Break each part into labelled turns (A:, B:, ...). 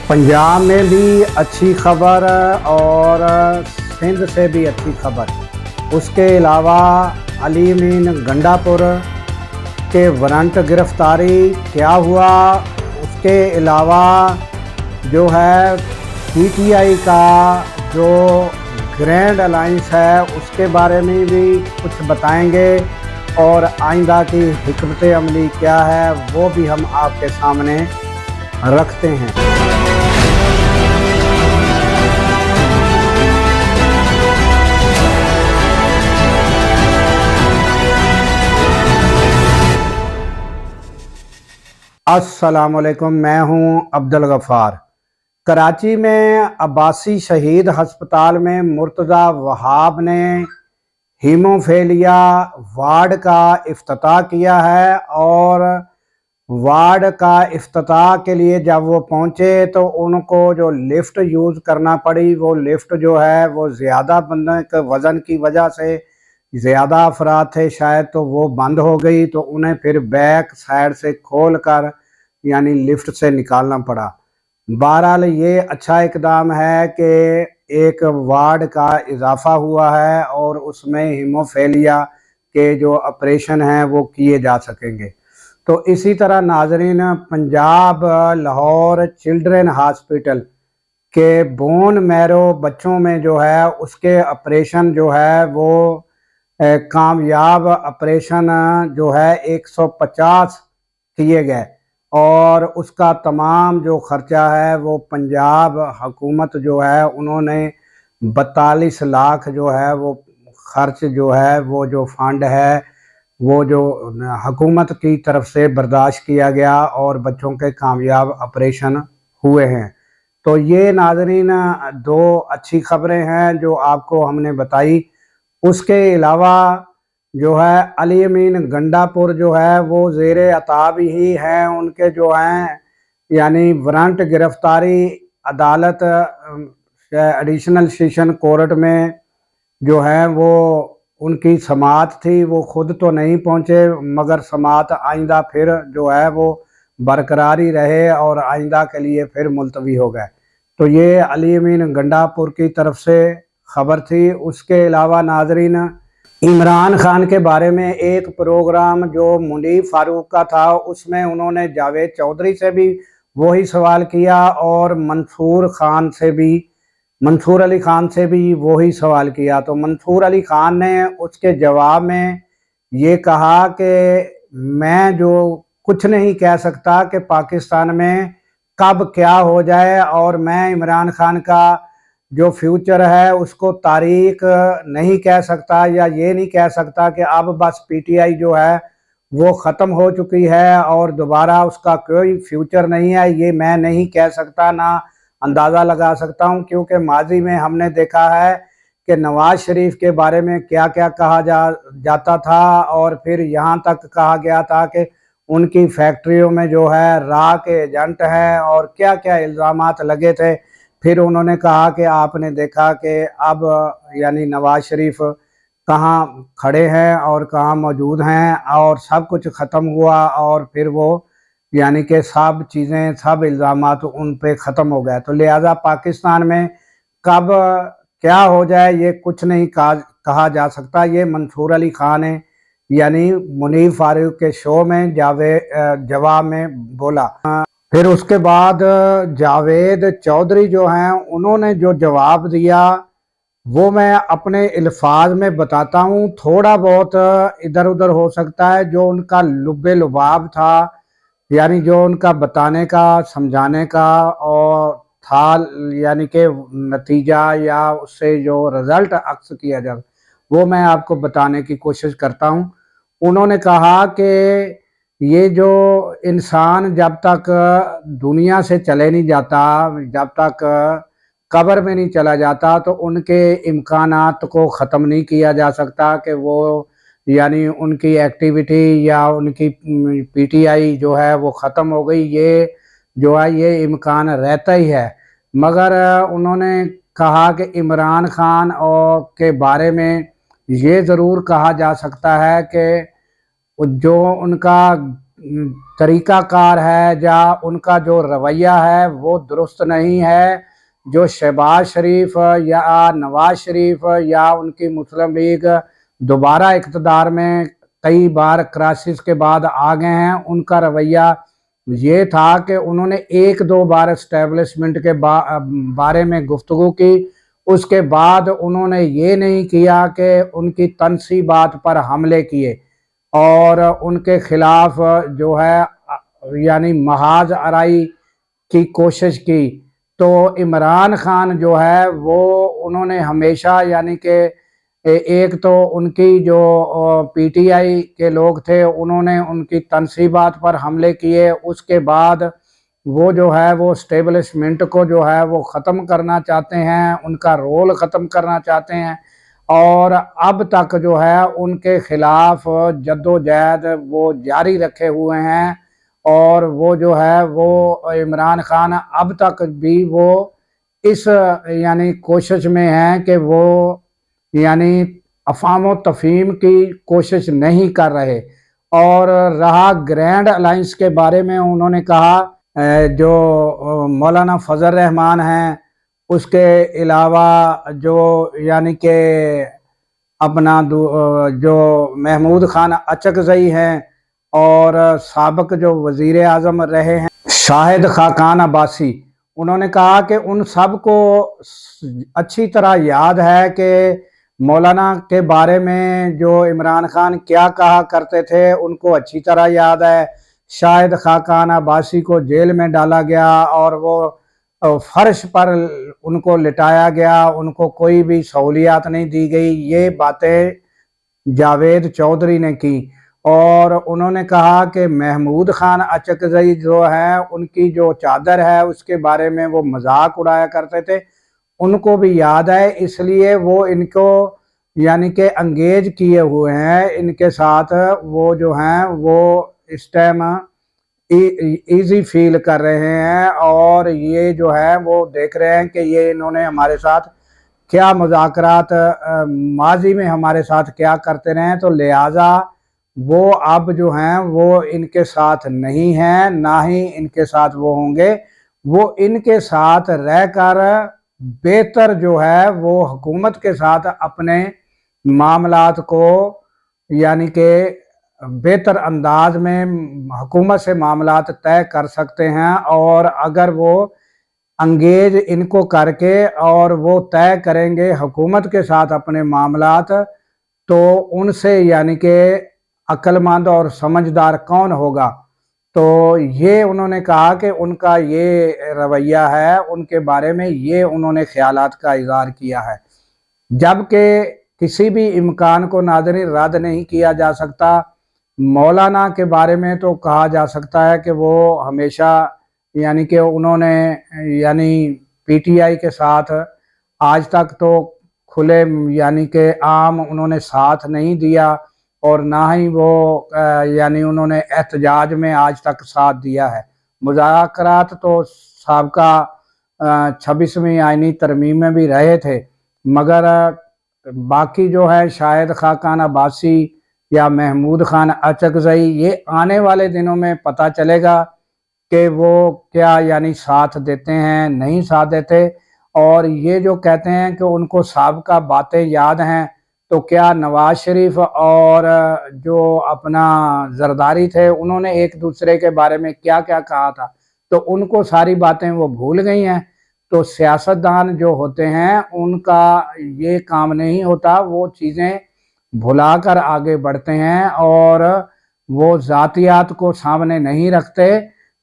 A: पंजाब में भी अच्छी खबर और सिंध से भी अच्छी खबर। उसके अलावा अली अमीन गंडापुर के वारंट गिरफ्तारी क्या हुआ, उसके अलावा जो है पीटीआई का जो ग्रैंड अलायंस है उसके बारे में भी कुछ बताएंगे और आइंदा की हिकमत अमली क्या है वो भी हम आपके सामने रखते हैं। अस्सलामुअलैकुम, मैं हूं अब्दुल गफ़ार। कराची में अब्बासी शहीद हस्पताल में मुर्तज़ा वहाब ने हीमोफेलिया वार्ड का इफ्तिताह किया है और वार्ड का इफ्तिताह के लिए जब वो पहुंचे तो उनको जो लिफ्ट यूज़ करना पड़ी, वो लिफ्ट जो है वो ज़्यादा बंदे के वज़न की वजह से ज़्यादा अफराद थे शायद, तो वो बंद हो गई, तो उन्हें फिर बैक साइड से खोल कर यानी लिफ्ट से निकालना पड़ा। बहरहाल ये अच्छा इकदाम है कि एक वार्ड का इजाफा हुआ है और उसमें हीमोफेलिया के जो ऑपरेशन हैं वो किए जा सकेंगे। तो इसी तरह नाजरीन, पंजाब लाहौर चिल्ड्रन हॉस्पिटल के बोन मैरो बच्चों में जो है उसके ऑपरेशन जो है वो कामयाब ऑपरेशन जो है 150 किए गए और उसका तमाम जो खर्चा है वो पंजाब हुकूमत जो है उन्होंने 42 लाख जो है वो खर्च जो है वो जो फंड है वो जो हुकूमत की तरफ से बर्दाश्त किया गया और बच्चों के कामयाब ऑपरेशन हुए हैं। तो ये नाजरीन दो अच्छी खबरें हैं जो आपको हमने बताई। उसके अलावा जो है अली अमीन गंडापुर जो है वो ज़ेर अताब ही हैं, उनके जो हैं यानी वारंट गिरफ्तारी अदालत एडिशनल सेशन कोर्ट में जो है वो उनकी समाअत थी। वो खुद तो नहीं पहुंचे मगर समाअत आइंदा फिर जो है वो बरकरार ही रहे और आइंदा के लिए फिर मुलतवी हो गए। तो ये अली अमीन गंडापुर की तरफ से खबर थी। उसके अलावा नाजरीन, इमरान खान के बारे में एक प्रोग्राम जो मुनीर फारूक का था उसमें उन्होंने जावेद चौधरी से भी वही सवाल किया और मंसूर अली खान से भी वही सवाल किया। तो मंसूर अली खान ने उसके जवाब में ये कहा कि मैं जो कुछ नहीं कह सकता कि पाकिस्तान में कब क्या हो जाए और मैं इमरान खान का जो फ्यूचर है उसको तारीख नहीं कह सकता या ये नहीं कह सकता कि अब बस पीटीआई जो है वो ख़त्म हो चुकी है और दोबारा उसका कोई फ्यूचर नहीं है, ये मैं नहीं कह सकता, ना अंदाज़ा लगा सकता हूँ। क्योंकि माजी में हमने देखा है कि नवाज शरीफ के बारे में क्या क्या कहा जाता था और फिर यहाँ तक कहा गया था कि उनकी फैक्ट्रियों में जो है राह के एजेंट हैं और क्या क्या इल्ज़ामात लगे थे। फिर उन्होंने कहा कि आपने देखा कि अब यानी नवाज शरीफ कहाँ खड़े हैं और कहाँ मौजूद हैं और सब कुछ ख़त्म हुआ और फिर वो यानी कि सब चीज़ें सब इल्ज़ामात उन पे ख़त्म हो गए। तो लिहाजा पाकिस्तान में कब क्या हो जाए ये कुछ नहीं कहा जा सकता। ये मंसूर अली खान ने यानी मुनीर फारूक के शो में जवाब में बोला। फिर उसके बाद जावेद चौधरी जो हैं उन्होंने जो जवाब दिया वो मैं अपने अल्फाज में बताता हूँ, थोड़ा बहुत इधर उधर हो सकता है। जो उनका लुब्बे लुबाब था यानी जो उनका बताने का समझाने का और था यानी कि नतीजा या उससे जो रिज़ल्ट अक्स किया जाए वो मैं आपको बताने की कोशिश करता हूँ। उन्होंने कहा कि ये जो इंसान जब तक दुनिया से चले नहीं जाता, जब तक कब्र में नहीं चला जाता तो उनके इम्कानात को ख़त्म नहीं किया जा सकता कि वो यानी उनकी एक्टिविटी या उनकी पीटीआई जो है वो ख़त्म हो गई, ये जो है ये इम्कान रहता ही है। मगर उन्होंने कहा कि इमरान खान और के बारे में ये ज़रूर कहा जा सकता है कि जो उनका तरीक़ाकार है या उनका जो रवैया है वो दुरुस्त नहीं है। जो शहबाज शरीफ या नवाज शरीफ या उनकी मुस्लिम लीग दोबारा इक़्तिदार में कई बार क्राइसिस के बाद आ गए हैं, उनका रवैया ये था कि उन्होंने एक दो बार इस्टेब्लिशमेंट के बारे में गुफ्तगू की, उसके बाद उन्होंने ये नहीं किया कि उनकी तनसीबात पर हमले किए और उनके खिलाफ जो है यानी महाज आराई की कोशिश की। तो इमरान खान जो है वो उन्होंने हमेशा यानी कि एक तो उनकी जो पीटीआई के लोग थे उन्होंने उनकी तनसीबात पर हमले किए, उसके बाद वो जो है वो स्टेबलिशमेंट को जो है वो ख़त्म करना चाहते हैं, उनका रोल ख़त्म करना चाहते हैं और अब तक जो है उनके खिलाफ जद्दोजहद वो जारी रखे हुए हैं। और वो जो है वो इमरान खान अब तक भी वो इस यानी कोशिश में हैं कि वो यानी अफ़ाम तफ़हीम की कोशिश नहीं कर रहे। और रहा ग्रैंड अलायंस के बारे में, उन्होंने कहा जो मौलाना फजल रहमान हैं, उसके अलावा जो यानी कि अपना जो महमूद खान अचकज़ई हैं और साबिक़ जो वज़ीर आज़म रहे हैं शाहिद खाकान अब्बासी, उन्होंने कहा कि उन सब को अच्छी तरह याद है कि मौलाना के बारे में जो इमरान खान क्या कहा करते थे, उनको अच्छी तरह याद है। शाहिद खाकान अब्बासी को जेल में डाला गया और वो फर्श पर उनको लिटाया गया, उनको कोई भी सहूलियात नहीं दी गई। ये बातें जावेद चौधरी ने की और उन्होंने कहा कि महमूद खान अचकज़ई जो है उनकी जो चादर है उसके बारे में वो मजाक उड़ाया करते थे, उनको भी याद है, इसलिए वो इनको यानी कि अंगेज किए हुए हैं इनके साथ। वो जो हैं वो इस टाइम ईजी फील कर रहे हैं और ये जो है वो देख रहे हैं कि ये इन्होंने हमारे साथ क्या मुज़ाकरात माजी में हमारे साथ क्या करते रहे, तो लिहाजा वो अब जो हैं वो इनके साथ नहीं हैं, ना ही इनके साथ वो होंगे। वो इनके साथ रहकर बेहतर जो है वो हुकूमत के साथ अपने मामलात को यानी कि बेहतर अंदाज में हुकूमत से मामलात तय कर सकते हैं। और अगर वो अंगेज इनको करके और वो तय करेंगे हुकूमत के साथ अपने मामलात, तो उनसे यानी कि अक्लमंद और समझदार कौन होगा। तो ये उन्होंने कहा कि उनका ये रवैया है, उनके बारे में ये उन्होंने ख्यालात का इज़हार किया है, जबकि किसी भी इम्कान को नाज़रीन रद्द नहीं किया जा सकता। मौलाना के बारे में तो कहा जा सकता है कि वो हमेशा यानी कि उन्होंने यानी पीटीआई के साथ आज तक तो खुले यानी कि आम उन्होंने साथ नहीं दिया और ना ही वो यानी उन्होंने एहतजाज में आज तक साथ दिया है। मुज़ाकरात तो साबका 26वीं आइनी तरमीम में भी रहे थे, मगर बाकी जो है शाहिद खाकान अब्बासी या महमूद खान अचकज़ई, ये आने वाले दिनों में पता चलेगा कि वो क्या यानी साथ देते हैं नहीं साथ देते। और ये जो कहते हैं कि उनको साबका बातें याद हैं, तो क्या नवाज शरीफ और जो अपना जरदारी थे उन्होंने एक दूसरे के बारे में क्या क्या कहा था, तो उनको सारी बातें वो भूल गई हैं। तो सियासतदान जो होते हैं उनका ये काम नहीं होता, वो चीज़ें भुलाकर आगे बढ़ते हैं और वो ज़ातियात को सामने नहीं रखते।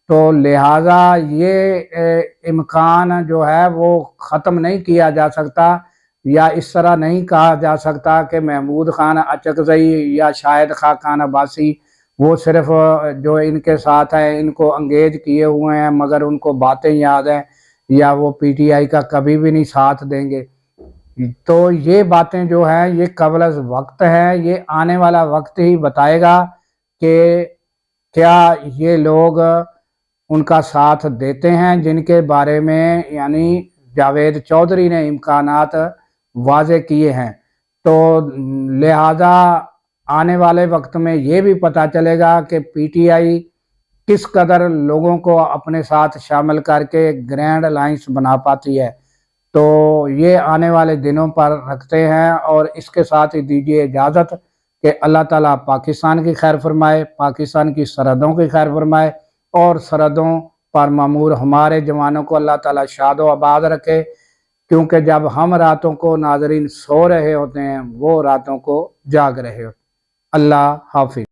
A: तो लिहाजा ये इम्कान जो है वो ख़त्म नहीं किया जा सकता या इस तरह नहीं कहा जा सकता कि महमूद खान अचकज़ई या शाहिद खाकान अब्बासी वो सिर्फ जो इनके साथ हैं इनको अंगेज किए हुए हैं मगर उनको बातें याद हैं या वो पीटीआई का कभी भी नहीं साथ देंगे। तो ये बातें जो हैं ये क़ब्ल अज़ वक्त है, ये आने वाला वक्त ही बताएगा कि क्या ये लोग उनका साथ देते हैं जिनके बारे में यानी जावेद चौधरी ने इम्कानात वाज़े किए हैं। तो लिहाजा आने वाले वक्त में ये भी पता चलेगा कि पीटीआई किस कदर लोगों को अपने साथ शामिल करके ग्रैंड अलायंस बना पाती है। तो ये आने वाले दिनों पर रखते हैं और इसके साथ ही दीजिए इजाज़त कि अल्लाह ताला पाकिस्तान की खैर फरमाए, पाकिस्तान की सरहदों की खैर फरमाए और सरहदों पर मामूर हमारे जवानों को अल्लाह ताला शाद व आबाद रखे, क्योंकि जब हम रातों को नाजरीन सो रहे होते हैं वो रातों को जाग रहे होते हैं। अल्लाह हाफिज।